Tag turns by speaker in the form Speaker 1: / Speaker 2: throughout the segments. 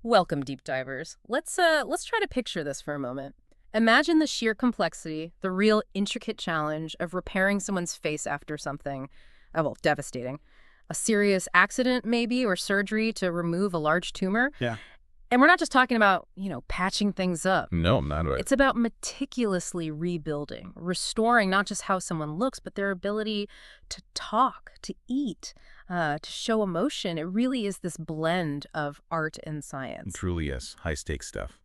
Speaker 1: Welcome, deep divers. Let's try to picture this for a moment. Imagine the sheer complexity, the real intricate challenge of repairing someone's face after something, well, devastating. A serious accident, maybe, or surgery to remove a large tumor.
Speaker 2: Yeah.
Speaker 1: And we're not just talking about, patching things up.
Speaker 2: No, not right.
Speaker 1: It's about meticulously rebuilding, restoring not just how someone looks, but their ability to talk, to eat, to show emotion. It really is this blend of art and science.
Speaker 2: Truly, yes. High-stakes stuff.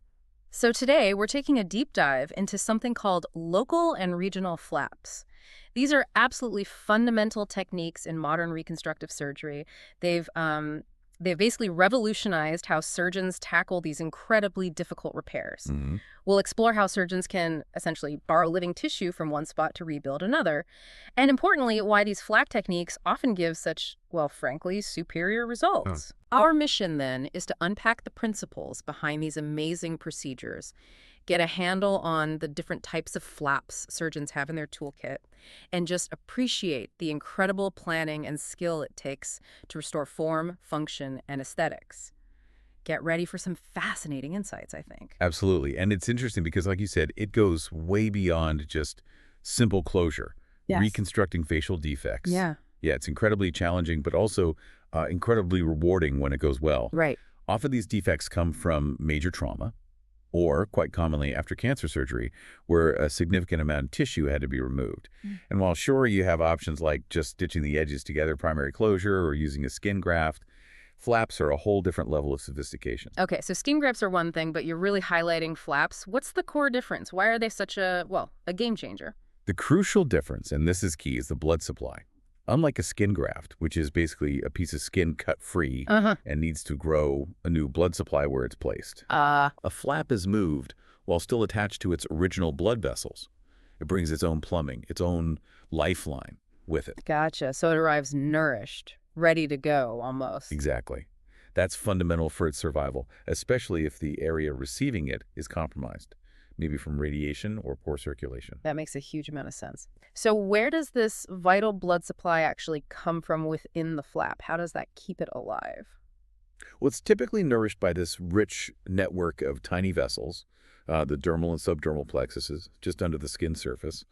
Speaker 1: So today, we're taking a deep dive into something called local and regional flaps. These are absolutely fundamental techniques in modern reconstructive surgery. They've basically revolutionized how surgeons tackle these incredibly difficult repairs.
Speaker 2: Hmm.
Speaker 1: We'll explore how surgeons can essentially borrow living tissue from one spot to rebuild another. And importantly, why these flap techniques often give such, well, frankly, superior results. Our mission, then, is to unpack the principles behind these amazing procedures, get a handle on the different types of flaps surgeons have in their toolkit, and just appreciate the incredible planning and skill it takes to restore form, function, and aesthetics. Get ready for some fascinating insights, I think.
Speaker 2: Absolutely. And it's interesting because, like you said, it goes way beyond just simple closure.
Speaker 1: Yes.
Speaker 2: Reconstructing facial defects.
Speaker 1: Yeah.
Speaker 2: Yeah, it's incredibly challenging, but also incredibly rewarding when it goes well.
Speaker 1: Right.
Speaker 2: Often these defects come from major trauma, or quite commonly after cancer surgery, where a significant amount of tissue had to be removed. And while sure you have options like just stitching the edges together, primary closure, or using a skin graft, flaps are a whole different level of sophistication.
Speaker 1: Okay, so skin grafts are one thing, but you're really highlighting flaps. What's the core difference? Why are they such a game changer?
Speaker 2: The crucial difference, and this is key, is the blood supply. Unlike a skin graft, which is basically a piece of skin cut free and needs to grow a new blood supply where it's placed, a flap is moved while still attached to its original blood vessels. It brings its own plumbing, its own lifeline with it.
Speaker 1: Gotcha. So it arrives nourished, ready to go, almost.
Speaker 2: Exactly. That's fundamental for its survival, especially if the area receiving it is compromised, maybe from radiation or poor circulation.
Speaker 1: That makes a huge amount of sense. So where does this vital blood supply actually come from within the flap? How does that keep it alive?
Speaker 2: Well, it's typically nourished by this rich network of tiny vessels, the dermal and subdermal plexuses, just under the skin surface,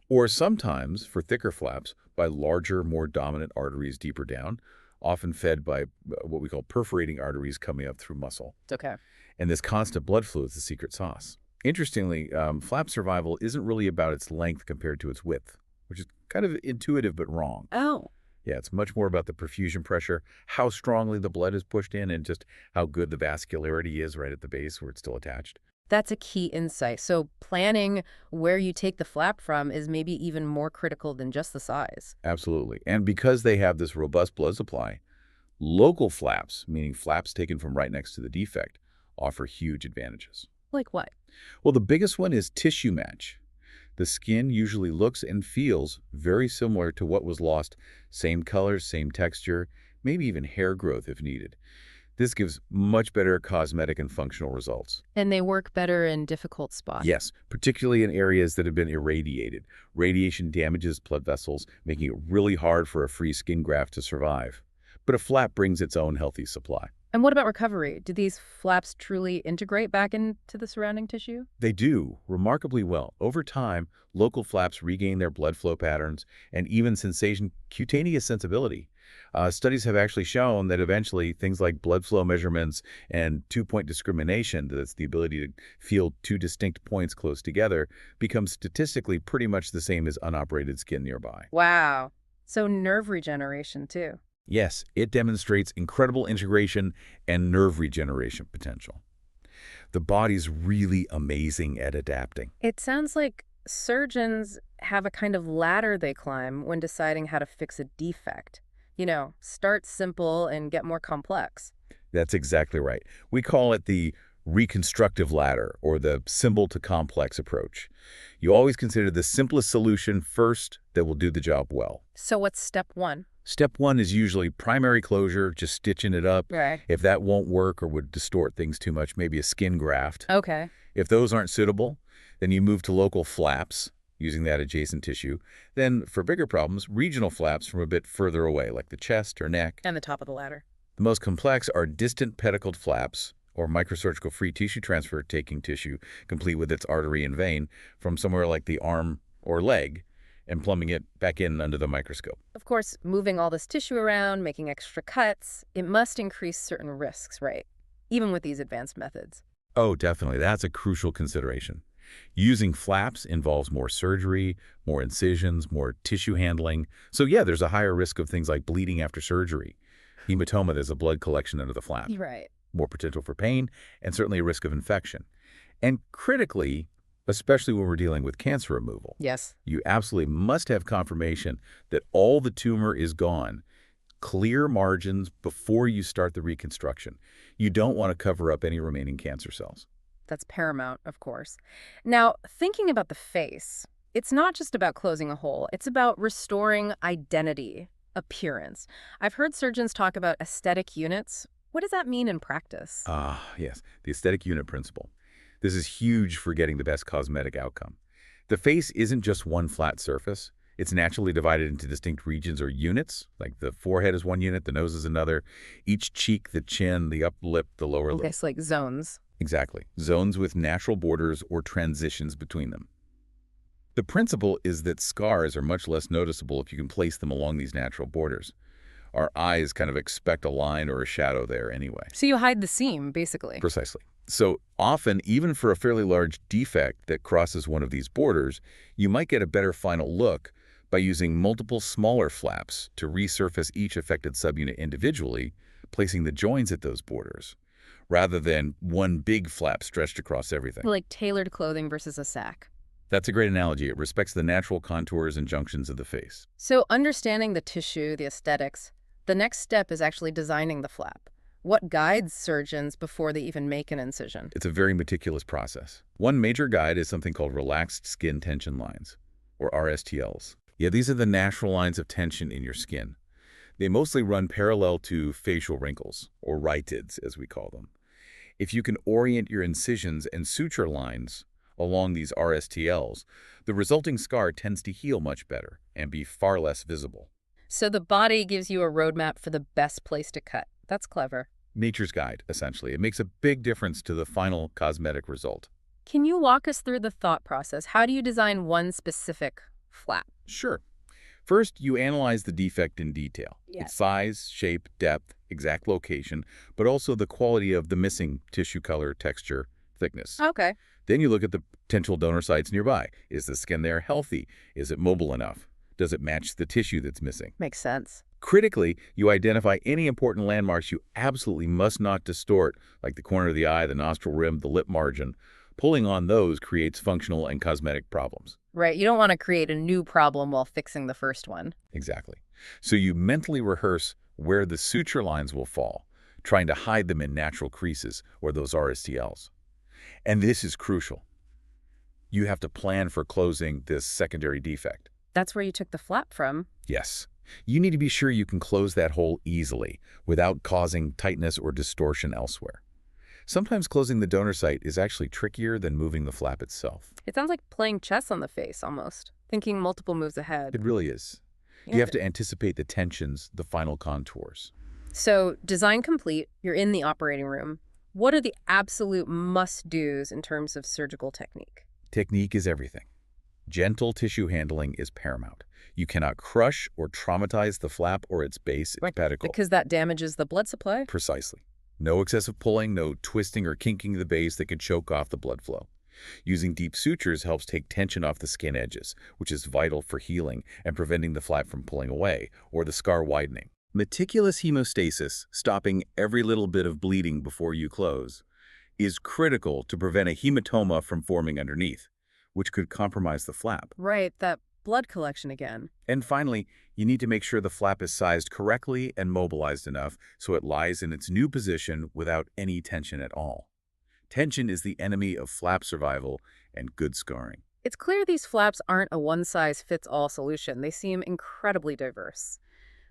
Speaker 2: or sometimes, for thicker flaps, by larger, more dominant arteries deeper down, often fed by what we call perforating arteries coming up through muscle.
Speaker 1: Okay.
Speaker 2: And this constant blood flow is the secret sauce. Interestingly, flap survival isn't really about its length compared to its width, which is kind of intuitive but wrong.
Speaker 1: Oh.
Speaker 2: Yeah, it's much more about the perfusion pressure, how strongly the blood is pushed in, and just how good the vascularity is right at the base where it's still attached.
Speaker 1: That's a key insight. So planning where you take the flap from is maybe even more critical than just the size.
Speaker 2: Absolutely. And because they have this robust blood supply, local flaps, meaning flaps taken from right next to the defect, offer huge advantages.
Speaker 1: Like what?
Speaker 2: Well, the biggest one is tissue match. The skin usually looks and feels very similar to what was lost. Same color, same texture, maybe even hair growth if needed. This gives much better cosmetic and functional results.
Speaker 1: And they work better in difficult spots.
Speaker 2: Yes, particularly in areas that have been irradiated. Radiation damages blood vessels, making it really hard for a free skin graft to survive. But a flap brings its own healthy supply.
Speaker 1: And what about recovery? Do these flaps truly integrate back into the surrounding tissue?
Speaker 2: They do, remarkably well. Over time, local flaps regain their blood flow patterns and even sensation, cutaneous sensibility. Studies have actually shown that eventually things like blood flow measurements and two-point discrimination, that's the ability to feel two distinct points close together, become statistically pretty much the same as unoperated skin nearby.
Speaker 1: Wow. So nerve regeneration, too.
Speaker 2: Yes, it demonstrates incredible integration and nerve regeneration potential. The body's really amazing at adapting.
Speaker 1: It sounds like surgeons have a kind of ladder they climb when deciding how to fix a defect. Start simple and get more complex.
Speaker 2: That's exactly right. We call it the reconstructive ladder, or the simple to complex approach. You always consider the simplest solution first that will do the job well.
Speaker 1: So what's step one?
Speaker 2: Step one is usually primary closure, just stitching it up.
Speaker 1: Right.
Speaker 2: If that won't work or would distort things too much, maybe a skin graft.
Speaker 1: Okay.
Speaker 2: If those aren't suitable, then you move to local flaps, using that adjacent tissue. Then, for bigger problems, regional flaps from a bit further away, like the chest or neck.
Speaker 1: And the top of the ladder.
Speaker 2: The most complex are distant pedicled flaps, or microsurgical free tissue transfer, taking tissue, complete with its artery and vein, from somewhere like the arm or leg and plumbing it back in under the microscope.
Speaker 1: Of course, moving all this tissue around, making extra cuts, it must increase certain risks, right? Even with these advanced methods.
Speaker 2: Oh, definitely. That's a crucial consideration. Using flaps involves more surgery, more incisions, more tissue handling. So yeah, there's a higher risk of things like bleeding after surgery. Hematoma, there's a blood collection under the flap.
Speaker 1: Right.
Speaker 2: More potential for pain, and certainly a risk of infection. And critically, especially when we're dealing with cancer removal,
Speaker 1: Yes.
Speaker 2: you absolutely must have confirmation that all the tumor is gone. Clear margins before you start the reconstruction. You don't want to cover up any remaining cancer cells.
Speaker 1: That's paramount, of course. Now, thinking about the face, it's not just about closing a hole. It's about restoring identity, appearance. I've heard surgeons talk about aesthetic units. What does that mean in practice?
Speaker 2: Yes, the aesthetic unit principle. This is huge for getting the best cosmetic outcome. The face isn't just one flat surface. It's naturally divided into distinct regions or units, like the forehead is one unit, the nose is another, each cheek, the chin, the upper lip, the lower lip.
Speaker 1: It's like zones.
Speaker 2: Exactly. Zones with natural borders or transitions between them. The principle is that scars are much less noticeable if you can place them along these natural borders. Our eyes kind of expect a line or a shadow there anyway.
Speaker 1: So you hide the seam, basically.
Speaker 2: Precisely. So often, even for a fairly large defect that crosses one of these borders, you might get a better final look by using multiple smaller flaps to resurface each affected subunit individually, placing the joins at those borders, rather than one big flap stretched across everything.
Speaker 1: Like tailored clothing versus a sack.
Speaker 2: That's a great analogy. It respects the natural contours and junctions of the face.
Speaker 1: So understanding the tissue, the aesthetics, the next step is actually designing the flap. What guides surgeons before they even make an incision?
Speaker 2: It's a very meticulous process. One major guide is something called relaxed skin tension lines, or RSTLs. Yeah, these are the natural lines of tension in your skin. They mostly run parallel to facial wrinkles, or rhytids, as we call them. If you can orient your incisions and suture lines along these RSTLs, the resulting scar tends to heal much better and be far less visible.
Speaker 1: So the body gives you a roadmap for the best place to cut. That's clever.
Speaker 2: Nature's guide, essentially. It makes a big difference to the final cosmetic result.
Speaker 1: Can you walk us through the thought process? How do you design one specific flap?
Speaker 2: Sure. First, you analyze the defect in detail.
Speaker 1: Yes.
Speaker 2: Its size, shape, depth, exact location, but also the quality of the missing tissue color, texture, thickness.
Speaker 1: Okay.
Speaker 2: Then you look at the potential donor sites nearby. Is the skin there healthy? Is it mobile enough? Does it match the tissue that's missing?
Speaker 1: Makes sense.
Speaker 2: Critically, you identify any important landmarks you absolutely must not distort, like the corner of the eye, the nostril rim, the lip margin. Pulling on those creates functional and cosmetic problems.
Speaker 1: Right. You don't want to create a new problem while fixing the first one.
Speaker 2: Exactly. So you mentally rehearse where the suture lines will fall, trying to hide them in natural creases or those RSTLs. And this is crucial. You have to plan for closing this secondary defect.
Speaker 1: That's where you took the flap from.
Speaker 2: Yes. You need to be sure you can close that hole easily without causing tightness or distortion elsewhere. Sometimes closing the donor site is actually trickier than moving the flap itself.
Speaker 1: It sounds like playing chess on the face, almost. Thinking multiple moves ahead.
Speaker 2: It really is. You have to anticipate the tensions, the final contours.
Speaker 1: So, design complete, you're in the operating room. What are the absolute must-dos in terms of surgical technique?
Speaker 2: Technique is everything. Gentle tissue handling is paramount. You cannot crush or traumatize the flap or its base, its pedicle.
Speaker 1: Because that damages the blood supply?
Speaker 2: Precisely. No excessive pulling, no twisting or kinking the base that can choke off the blood flow. Using deep sutures helps take tension off the skin edges, which is vital for healing and preventing the flap from pulling away or the scar widening. Meticulous hemostasis, stopping every little bit of bleeding before you close, is critical to prevent a hematoma from forming underneath, which could compromise the flap.
Speaker 1: Right, that blood collection again.
Speaker 2: And finally, you need to make sure the flap is sized correctly and mobilized enough so it lies in its new position without any tension at all. Tension is the enemy of flap survival and good scarring.
Speaker 1: It's clear these flaps aren't a one-size-fits-all solution. They seem incredibly diverse.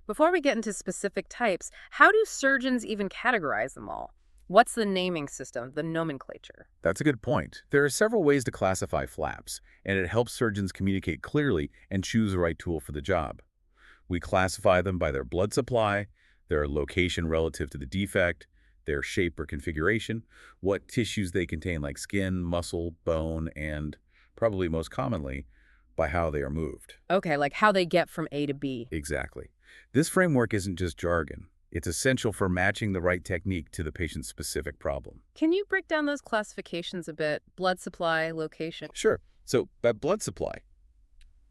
Speaker 1: Before we get into specific types, how do surgeons even categorize them all? What's the naming system, the nomenclature?
Speaker 2: That's a good point. There are several ways to classify flaps, and it helps surgeons communicate clearly and choose the right tool for the job. We classify them by their blood supply, their location relative to the defect, their shape or configuration, what tissues they contain like skin, muscle, bone, and probably most commonly, by how they are moved.
Speaker 1: Okay, like how they get from A to B.
Speaker 2: Exactly. This framework isn't just jargon. It's essential for matching the right technique to the patient's specific problem.
Speaker 1: Can you break down those classifications a bit? Blood supply, location.
Speaker 2: Sure. So by blood supply,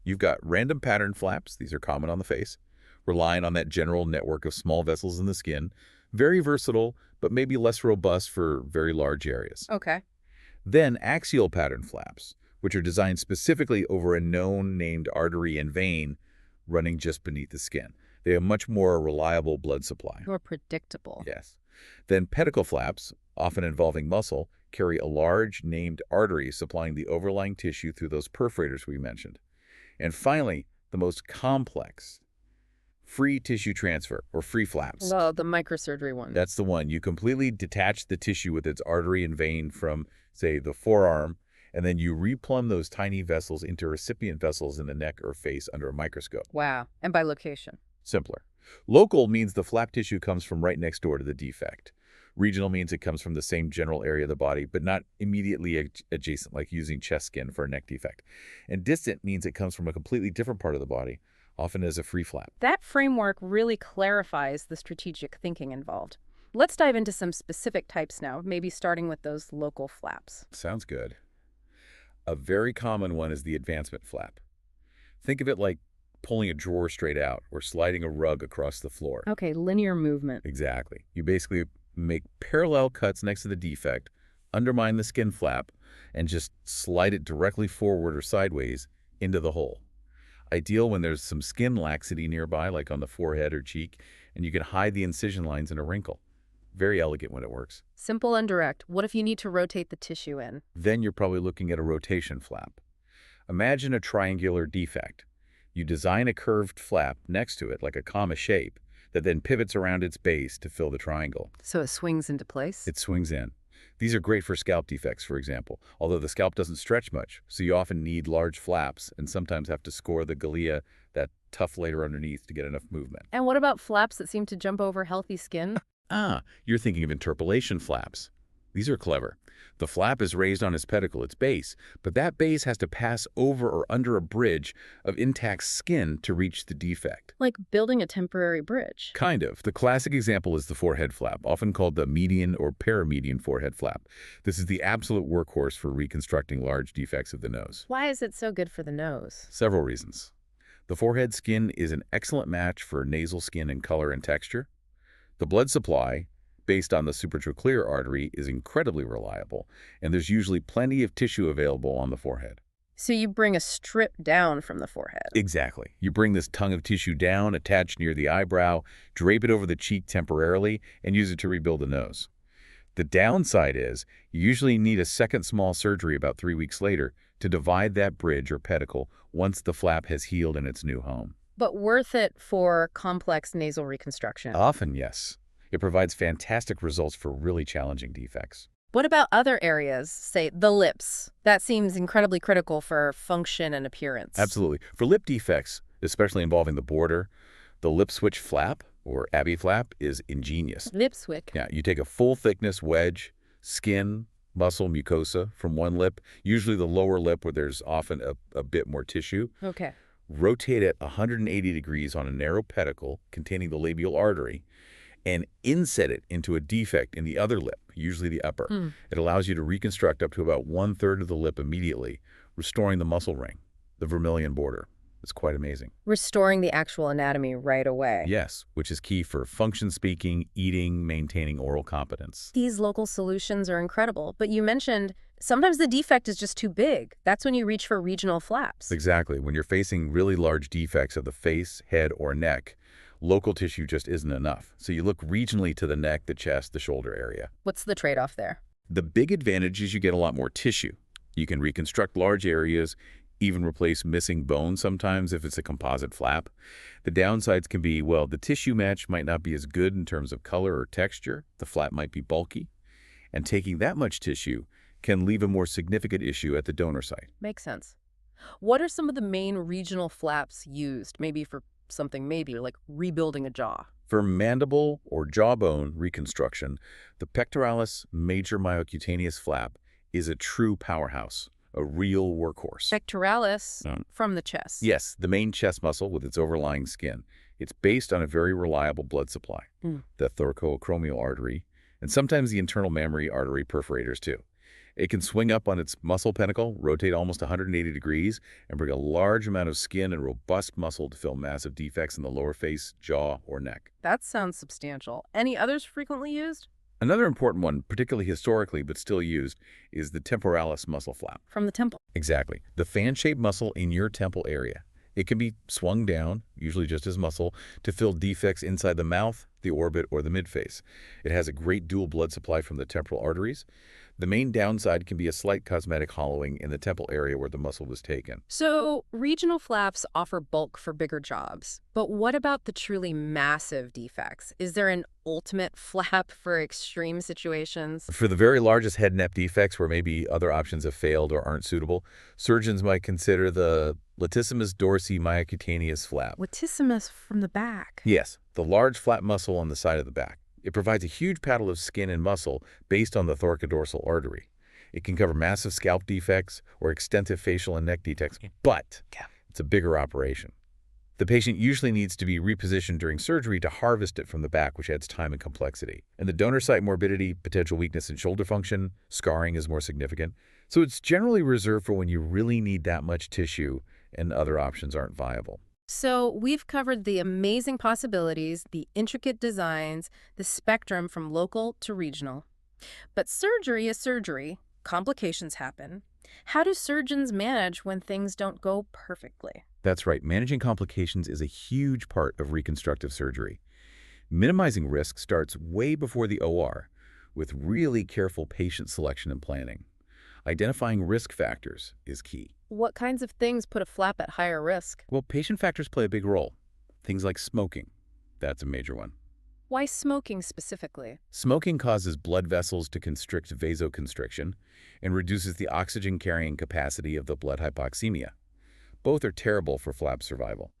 Speaker 2: you've got random pattern flaps. These are common on the face, relying on that general network of small vessels in the skin. Very versatile, but maybe less robust for very large areas.
Speaker 1: Okay.
Speaker 2: Then axial pattern flaps, which are designed specifically over a known named artery and vein running just beneath the skin. They have much more reliable blood supply.
Speaker 1: More predictable.
Speaker 2: Yes. Then pedicle flaps, often involving muscle, carry a large named artery supplying the overlying tissue through those perforators we mentioned. And finally, the most complex, free tissue transfer, or free flaps.
Speaker 1: Oh, the microsurgery one.
Speaker 2: That's the one. You completely detach the tissue with its artery and vein from, say, the forearm, and then you replumb those tiny vessels into recipient vessels in the neck or face under a microscope.
Speaker 1: Wow. And by location.
Speaker 2: Simpler. Local means the flap tissue comes from right next door to the defect. Regional means it comes from the same general area of the body, but not immediately adjacent, like using chest skin for a neck defect. And distant means it comes from a completely different part of the body, often as a free flap.
Speaker 1: That framework really clarifies the strategic thinking involved. Let's dive into some specific types now, maybe starting with those local flaps.
Speaker 2: Sounds good. A very common one is the advancement flap. Think of it like pulling a drawer straight out or sliding a rug across the floor.
Speaker 1: Okay, linear movement.
Speaker 2: Exactly. You basically make parallel cuts next to the defect, undermine the skin flap, and just slide it directly forward or sideways into the hole. Ideal when there's some skin laxity nearby, like on the forehead or cheek, and you can hide the incision lines in a wrinkle. Very elegant when it works.
Speaker 1: Simple and direct. What if you need to rotate the tissue in?
Speaker 2: Then you're probably looking at a rotation flap. Imagine a triangular defect. You design a curved flap next to it, like a comma shape, that then pivots around its base to fill the triangle.
Speaker 1: So it swings into place?
Speaker 2: It swings in. These are great for scalp defects, for example, although the scalp doesn't stretch much, so you often need large flaps and sometimes have to score the glia, that tough layer underneath, to get enough movement.
Speaker 1: And what about flaps that seem to jump over healthy skin?
Speaker 2: You're thinking of interpolation flaps. These are clever. The flap is raised on its pedicle, its base, but that base has to pass over or under a bridge of intact skin to reach the defect.
Speaker 1: Like building a temporary bridge.
Speaker 2: Kind of. The classic example is the forehead flap, often called the median or paramedian forehead flap. This is the absolute workhorse for reconstructing large defects of the nose.
Speaker 1: Why is it so good for the nose?
Speaker 2: Several reasons. The forehead skin is an excellent match for nasal skin in color and texture. The blood supply, based on the supratrochlear artery, is incredibly reliable, and there's usually plenty of tissue available on the forehead.
Speaker 1: So you bring a strip down from the forehead.
Speaker 2: Exactly. You bring this tongue of tissue down, attach near the eyebrow, drape it over the cheek temporarily, and use it to rebuild the nose. The downside is you usually need a second small surgery about 3 weeks later to divide that bridge or pedicle once the flap has healed in its new home.
Speaker 1: But worth it for complex nasal reconstruction?
Speaker 2: Often, yes. It provides fantastic results for really challenging defects.
Speaker 1: What about other areas, say the lips? That seems incredibly critical for function and appearance.
Speaker 2: Absolutely. For lip defects, especially involving the border, the lip switch flap, or Abbey flap, is ingenious.
Speaker 1: Lip switch.
Speaker 2: Yeah, you take a full thickness wedge, skin, muscle, mucosa from one lip, usually the lower lip where there's often a bit more tissue.
Speaker 1: Okay.
Speaker 2: Rotate it 180 degrees on a narrow pedicle containing the labial artery, and inset it into a defect in the other lip, usually the upper. It allows you to reconstruct up to about 1/3 of the lip immediately, restoring the muscle ring, the vermilion border. It's quite amazing.
Speaker 1: Restoring the actual anatomy right away.
Speaker 2: Yes, which is key for function speaking, eating, maintaining oral competence.
Speaker 1: These local solutions are incredible, but you mentioned sometimes the defect is just too big. That's when you reach for regional flaps.
Speaker 2: Exactly. When you're facing really large defects of the face, head, or neck, local tissue just isn't enough. So you look regionally to the neck, the chest, the shoulder area.
Speaker 1: What's the trade-off there?
Speaker 2: The big advantage is you get a lot more tissue. You can reconstruct large areas, even replace missing bone sometimes if it's a composite flap. The downsides can be, well, the tissue match might not be as good in terms of color or texture. The flap might be bulky. And taking that much tissue can leave a more significant issue at the donor site.
Speaker 1: Makes sense. What are some of the main regional flaps used, maybe for something like rebuilding a jaw?
Speaker 2: For mandible or jawbone reconstruction, the pectoralis major myocutaneous flap is a true powerhouse, a real workhorse.
Speaker 1: Pectoralis
Speaker 2: Um,
Speaker 1: from the chest.
Speaker 2: Yes, the main chest muscle with its overlying skin. It's based on a very reliable blood supply, the thoracoacromial artery, and sometimes the internal mammary artery perforators too. It can swing up on its muscle pentacle, rotate almost 180 degrees, and bring a large amount of skin and robust muscle to fill massive defects in the lower face, jaw, or neck.
Speaker 1: That sounds substantial. Any others frequently used?
Speaker 2: Another important one, particularly historically but still used, is the temporalis muscle flap.
Speaker 1: From the temple.
Speaker 2: Exactly. The fan-shaped muscle in your temple area. It can be swung down, usually just as muscle, to fill defects inside the mouth, the orbit, or the midface. It has a great dual blood supply from the temporal arteries. The main downside can be a slight cosmetic hollowing in the temple area where the muscle was taken.
Speaker 1: So, regional flaps offer bulk for bigger jobs. But what about the truly massive defects? Is there an ultimate flap for extreme situations?
Speaker 2: For the very largest head neck defects where maybe other options have failed or aren't suitable, surgeons might consider the latissimus dorsi myocutaneous flap.
Speaker 1: Latissimus from the back.
Speaker 2: Yes, the large flat muscle on the side of the back. It provides a huge paddle of skin and muscle based on the thoracodorsal artery. It can cover massive scalp defects or extensive facial and neck defects, but it's a bigger operation. The patient usually needs to be repositioned during surgery to harvest it from the back, which adds time and complexity. And the donor site morbidity, potential weakness in shoulder function, scarring is more significant. So it's generally reserved for when you really need that much tissue and other options aren't viable.
Speaker 1: So we've covered the amazing possibilities, the intricate designs, the spectrum from local to regional. But surgery is surgery. Complications happen. How do surgeons manage when things don't go perfectly?
Speaker 2: That's right. Managing complications is a huge part of reconstructive surgery. Minimizing risk starts way before the OR with really careful patient selection and planning. Identifying risk factors is key.
Speaker 1: What kinds of things put a flap at higher risk?
Speaker 2: Well, patient factors play a big role. Things like smoking. That's a major one.
Speaker 1: Why smoking specifically?
Speaker 2: Smoking causes blood vessels to constrict vasoconstriction and reduces the oxygen carrying capacity of the blood hypoxemia. Both are terrible for flap survival.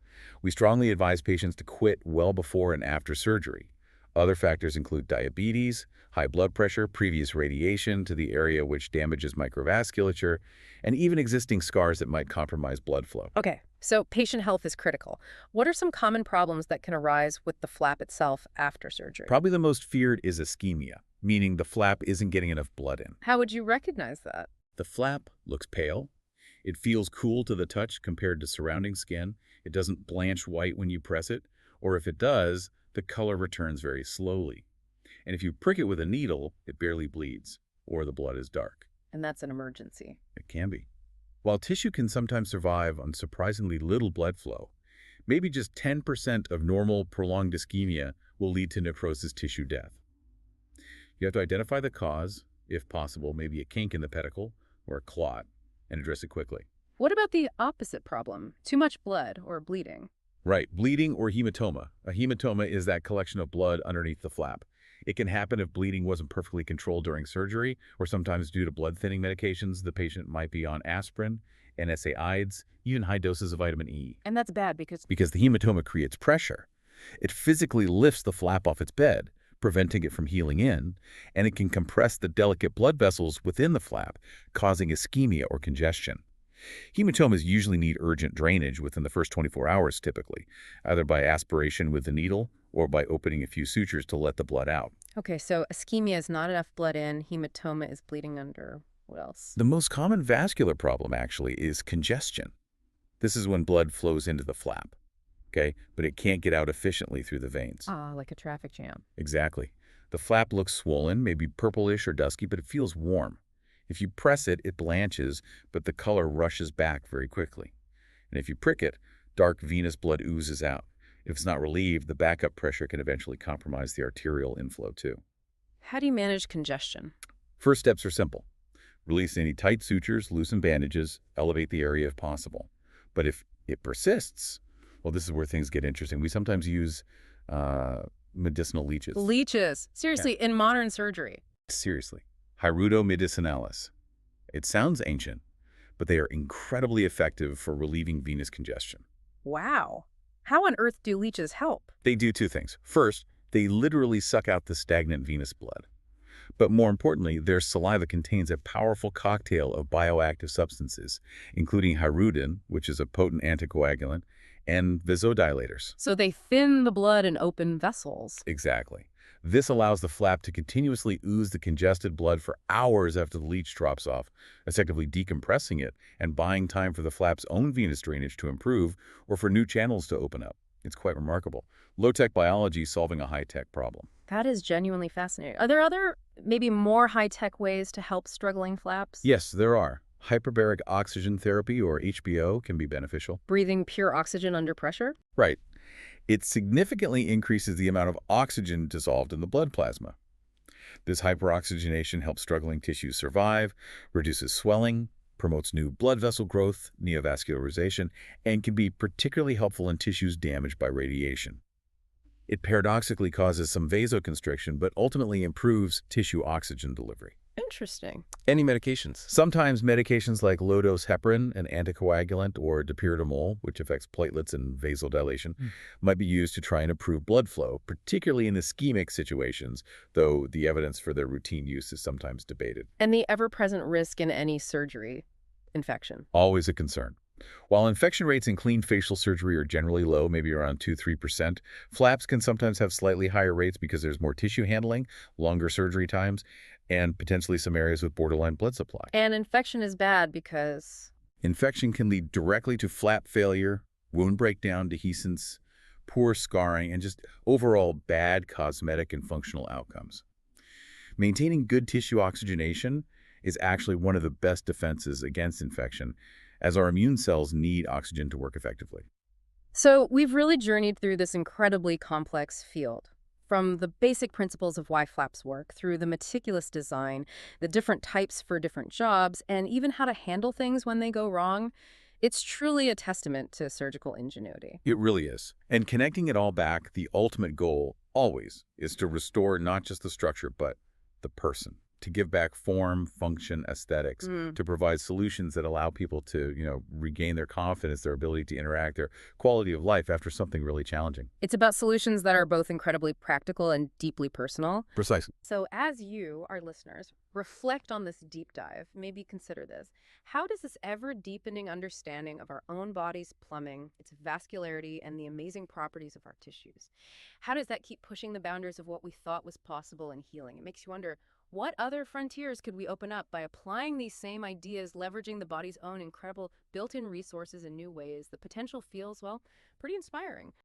Speaker 2: We strongly advise patients to quit well before and after surgery. Other factors include diabetes, high blood pressure, previous radiation to the area which damages microvasculature, and even existing scars that might compromise blood flow.
Speaker 1: Okay, so patient health is critical. What are some common problems that can arise with the flap itself after surgery?
Speaker 2: Probably the most feared is ischemia, meaning the flap isn't getting enough blood in.
Speaker 1: How would you recognize that?
Speaker 2: The flap looks pale. It feels cool to the touch compared to surrounding skin. It doesn't blanch white when you press it, or if it does, the color returns very slowly. And if you prick it with a needle, it barely bleeds, or the blood is dark.
Speaker 1: And that's an emergency.
Speaker 2: It can be. While tissue can sometimes survive on surprisingly little blood flow, maybe just 10% of normal prolonged ischemia will lead to necrosis tissue death. You have to identify the cause, if possible, maybe a kink in the pedicle or a clot, and address it quickly.
Speaker 1: What about the opposite problem? Too much blood or bleeding?
Speaker 2: Right, bleeding or hematoma. A hematoma is that collection of blood underneath the flap. It can happen if bleeding wasn't perfectly controlled during surgery, or sometimes due to blood thinning medications, the patient might be on aspirin, NSAIDs, even high doses of vitamin E.
Speaker 1: And that's bad because
Speaker 2: Because the hematoma creates pressure. It physically lifts the flap off its bed, preventing it from healing in, and it can compress the delicate blood vessels within the flap, causing ischemia or congestion. Hematomas usually need urgent drainage within the first 24 hours typically, either by aspiration with the needle or by opening a few sutures to let the blood out.
Speaker 1: Okay, so ischemia is not enough blood in, hematoma is bleeding under. What else?
Speaker 2: The most common vascular problem actually is congestion. This is when blood flows into the flap, okay, but it can't get out efficiently through the veins.
Speaker 1: Like a traffic jam.
Speaker 2: Exactly. The flap looks swollen, maybe purplish or dusky, but it feels warm. If you press it, it blanches, but the color rushes back very quickly. And if you prick it, dark venous blood oozes out. If it's not relieved, the backup pressure can eventually compromise the arterial inflow too.
Speaker 1: How do you manage congestion?
Speaker 2: First steps are simple. Release any tight sutures, loosen bandages, elevate the area if possible. But if it persists, well, this is where things get interesting. We sometimes use medicinal leeches.
Speaker 1: Leeches. Seriously, in modern surgery.
Speaker 2: Seriously. Hirudo medicinalis. It sounds ancient, but they are incredibly effective for relieving venous congestion.
Speaker 1: Wow. How on earth do leeches help?
Speaker 2: They do two things. First, they literally suck out the stagnant venous blood. But more importantly, their saliva contains a powerful cocktail of bioactive substances, including hirudin, which is a potent anticoagulant, and vasodilators.
Speaker 1: So they thin the blood and open vessels.
Speaker 2: Exactly. This allows the flap to continuously ooze the congested blood for hours after the leech drops off, effectively decompressing it and buying time for the flap's own venous drainage to improve or for new channels to open up. It's quite remarkable. Low-tech biology solving a high-tech problem.
Speaker 1: That is genuinely fascinating. Are there other, maybe more high-tech ways to help struggling flaps?
Speaker 2: Yes, there are. Hyperbaric oxygen therapy, or HBO, can be beneficial.
Speaker 1: Breathing pure oxygen under pressure?
Speaker 2: Right. It significantly increases the amount of oxygen dissolved in the blood plasma. This hyperoxygenation helps struggling tissues survive, reduces swelling, promotes new blood vessel growth, neovascularization, and can be particularly helpful in tissues damaged by radiation. It paradoxically causes some vasoconstriction, but ultimately improves tissue oxygen delivery.
Speaker 1: Interesting.
Speaker 3: Any medications?
Speaker 2: Sometimes medications like low-dose heparin, an anticoagulant, or dipyridamole, which affects platelets and vasodilation, might be used to try and improve blood flow, particularly in ischemic situations, though the evidence for their routine use is sometimes debated.
Speaker 1: And the ever-present risk in any surgery infection?
Speaker 2: Always a concern. While infection rates in clean facial surgery are generally low, maybe around 2–3%, flaps can sometimes have slightly higher rates because there's more tissue handling, longer surgery times, and potentially some areas with borderline blood supply.
Speaker 1: And infection is bad because...
Speaker 2: Infection can lead directly to flap failure, wound breakdown, dehiscence, poor scarring, and just overall bad cosmetic and functional outcomes. Maintaining good tissue oxygenation is actually one of the best defenses against infection, as our immune cells need oxygen to work effectively.
Speaker 1: So we've really journeyed through this incredibly complex field. From the basic principles of why flaps work, through the meticulous design, the different types for different jobs, and even how to handle things when they go wrong, it's truly a testament to surgical ingenuity.
Speaker 2: It really is. And connecting it all back, the ultimate goal always is to restore not just the structure, but the person. To give back form, function, aesthetics, to provide solutions that allow people to, regain their confidence, their ability to interact, their quality of life after something really challenging.
Speaker 1: It's about solutions that are both incredibly practical and deeply personal.
Speaker 2: Precisely.
Speaker 1: So as you, our listeners, reflect on this deep dive, maybe consider this. How does this ever-deepening understanding of our own body's plumbing, its vascularity, and the amazing properties of our tissues, how does that keep pushing the boundaries of what we thought was possible in healing? It makes you wonder, what other frontiers could we open up by applying these same ideas, leveraging the body's own incredible built-in resources in new ways? The potential feels, well, pretty inspiring.